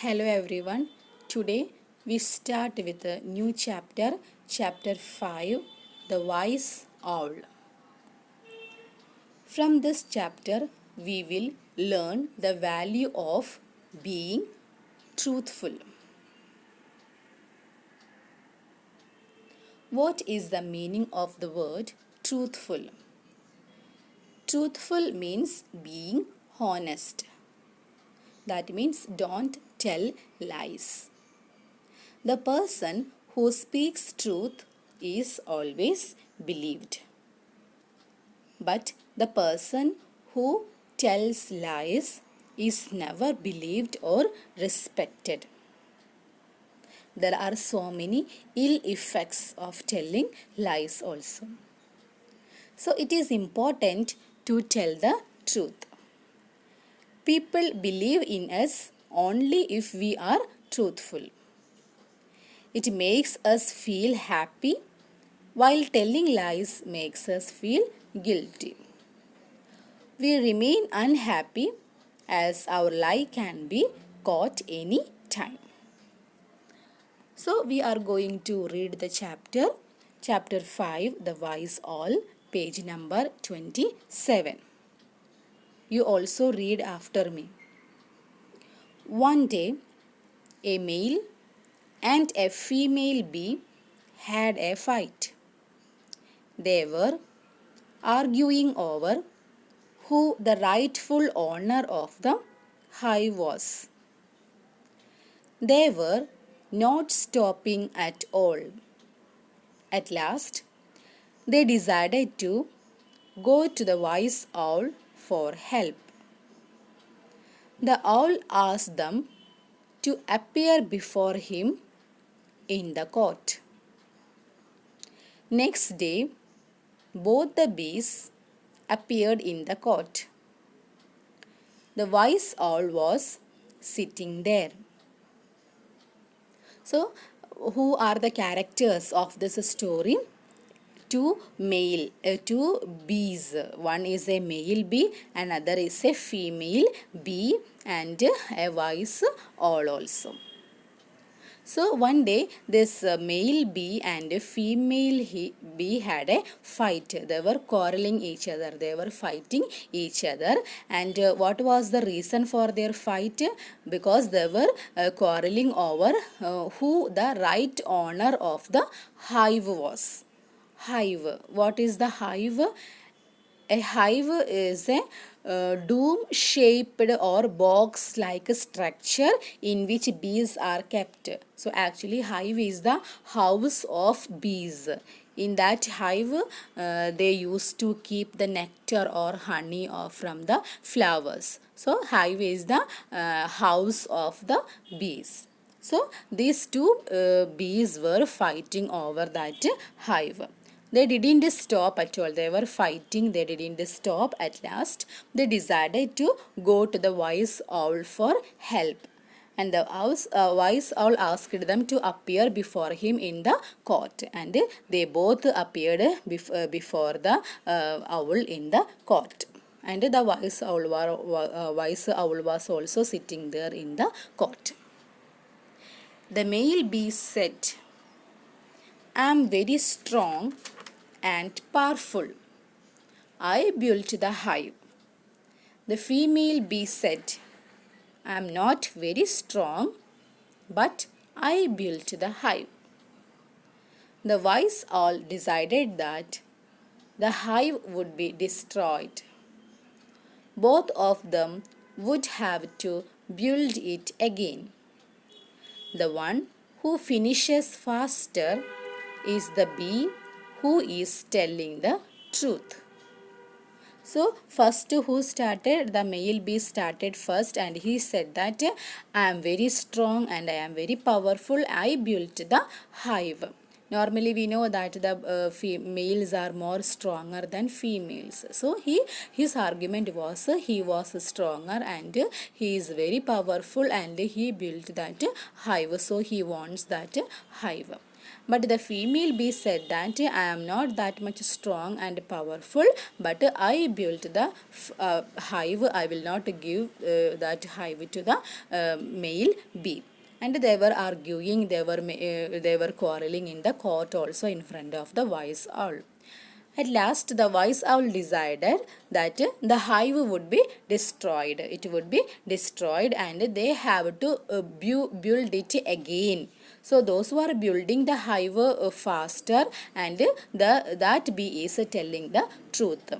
Hello everyone. Today we start with a new chapter, chapter 5, The Wise Owl. From this chapter, we will learn the value of being truthful. What is the meaning of the word truthful? Truthful means being honest. That means don't tell lies. The person who speaks truth is always believed. But the person who tells lies is never believed or respected. There are so many ill effects of telling lies also. So it is important to tell the truth. People believe in us only if we are truthful. It makes us feel happy, while telling lies makes us feel guilty. We remain unhappy as our lie can be caught any time. So we are going to read the chapter 5, The Wise Owl, page number 27. You also read after me. One day, a male and a female bee had a fight. They were arguing over who the rightful owner of the hive was. They were not stopping at all. At last, they decided to go to the wise owl for help. The owl asked them to appear before him in the court. Next day, both the bees appeared in the court. The wise owl was sitting there. So, who are the characters of this story? Two bees. One is a male bee, another is a female bee, and a wise owl also. So one day this male bee and a female bee had a fight. They were quarreling each other. They were fighting each other. And what was the reason for their fight? Because they were quarreling over who the right owner of the hive was. Hive. What is the hive? A hive is a dome-shaped or box-like structure in which bees are kept. So actually hive is the house of bees. In that hive, they used to keep the nectar or honey from the flowers. So hive is the house of the bees. So these two bees were fighting over that hive. They didn't stop at all. They were fighting. They didn't stop. At last, they decided to go to the wise owl for help. And the wise owl asked them to appear before him in the court. And they both appeared before the owl in the court. And the wise owl was also sitting there in the court. The male bee said, "I am very strong and powerful. I built the hive." The female bee said, "I am not very strong, but I built the hive." The wise owl decided that the hive would be destroyed. Both of them would have to build it again. The one who finishes faster is the bee who is telling the truth. So first who started? The male bee started first, and he said that I am very strong and I am very powerful. I built the hive. Normally we know that the males are more stronger than females. So his argument was he was stronger and he is very powerful and he built that hive. So he wants that hive. But the female bee said that I am not that much strong and powerful, but I built the hive. I will not give that hive to the male bee. And they were arguing, they were quarreling in the court also in front of the wise owl. At last, the wise owl decided that the hive would be destroyed. It would be destroyed and they have to build it again. So, those who are building the hive faster and that bee is telling the truth.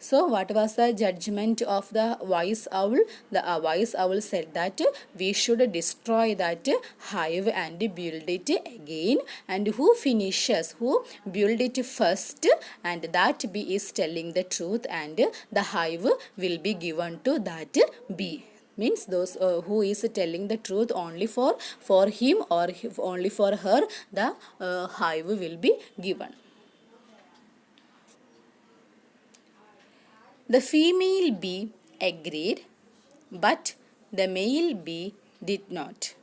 So, what was the judgment of the wise owl? The wise owl said that we should destroy that hive and build it again. And who finishes, who build it first, and that bee is telling the truth, and the hive will be given to that bee. Means those who is telling the truth only for him or only for her, the hive will be given. The female bee agreed, but the male bee did not.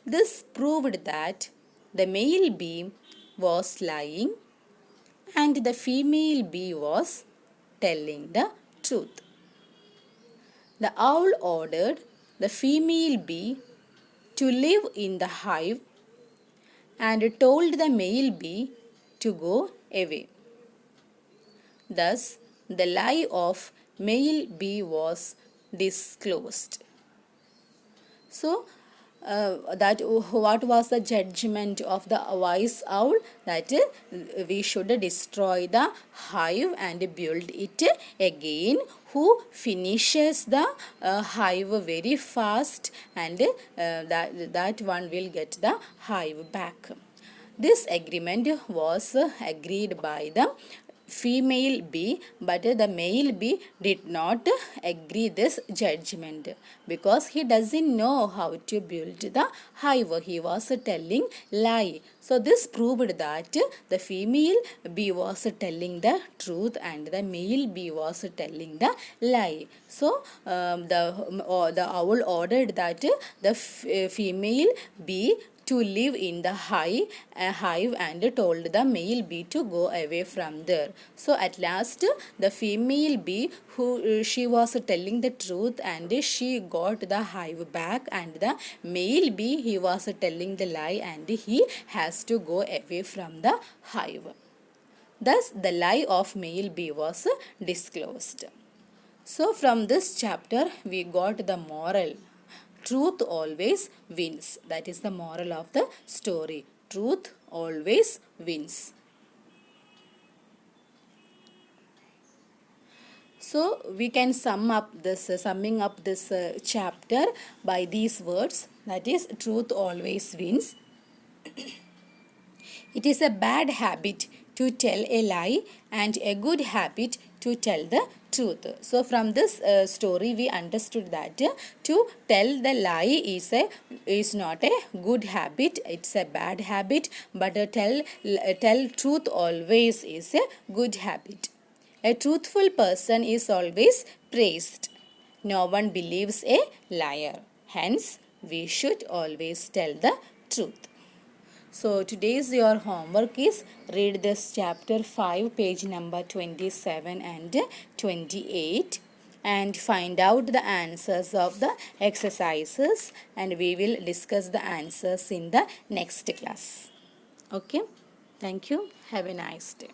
This proved that the male bee was lying and the female bee was telling the truth. The owl ordered the female bee to live in the hive and told the male bee to go away. Thus, the lie of male bee was disclosed. So, that what was the judgment of the wise owl? That we should destroy the hive and build it again. Who finishes the hive very fast, and that one will get the hive back. This agreement was agreed by the female bee, but the male bee did not agree this judgment because he doesn't know how to build the hive. He was telling lie. So this proved that the female bee was telling the truth and the male bee was telling the lie. So the owl ordered that the female bee to live in the hive and told the male bee to go away from there. So at last the female bee, who she was telling the truth and she got the hive back, and the male bee, he was telling the lie and he has to go away from the hive. Thus the lie of male bee was disclosed. So from this chapter we got the moral. Truth always wins. That is the moral of the story. Truth always wins. So we can summing up this chapter by these words. That is, truth always wins. It is a bad habit to tell a lie and a good habit to tell the truth. So from this story we understood that to tell the lie is not a good habit, it's a bad habit, but tell truth always is a good habit. A truthful person is always praised. No one believes a liar. Hence we should always tell the truth. So today's your homework is read this chapter 5, page number 27 and 28, and find out the answers of the exercises, and we will discuss the answers in the next class. Okay, thank you. Have a nice day.